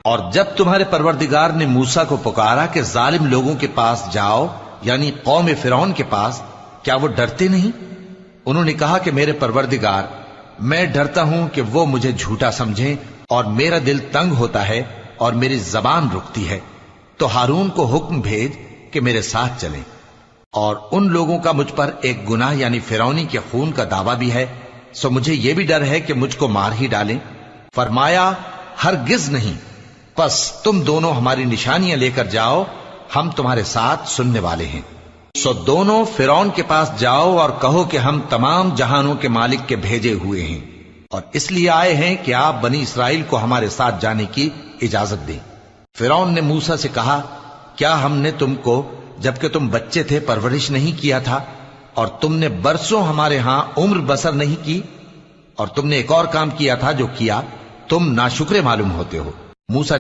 اور جب تمہارے پروردگار نے موسیٰ کو پکارا کہ ظالم لوگوں کے پاس جاؤ، یعنی قوم فرعون کے پاس، کیا وہ ڈرتے نہیں؟ انہوں نے کہا کہ میرے پروردگار، میں ڈرتا ہوں کہ وہ مجھے جھوٹا سمجھیں، اور میرا دل تنگ ہوتا ہے اور میری زبان رکتی ہے، تو ہارون کو حکم بھیج کہ میرے ساتھ چلیں۔ اور ان لوگوں کا مجھ پر ایک گناہ یعنی فرعونی کے خون کا دعویٰ بھی ہے، سو مجھے یہ بھی ڈر ہے کہ مجھ کو مار ہی ڈالیں۔ فرمایا ہرگز نہیں، پس تم دونوں ہماری نشانیاں لے کر جاؤ، ہم تمہارے ساتھ سننے والے ہیں۔ سو دونوں فرعون کے پاس جاؤ اور کہو کہ ہم تمام جہانوں کے مالک کے بھیجے ہوئے ہیں، اور اس لیے آئے ہیں کہ آپ بنی اسرائیل کو ہمارے ساتھ جانے کی اجازت دیں۔ فرعون نے موسیٰ سے کہا، کیا ہم نے تم کو جبکہ تم بچے تھے پرورش نہیں کیا تھا، اور تم نے برسوں ہمارے ہاں عمر بسر نہیں کی؟ اور تم نے ایک اور کام کیا تھا جو کیا، تم ناشکرے معلوم ہوتے ہو۔ موسیٰ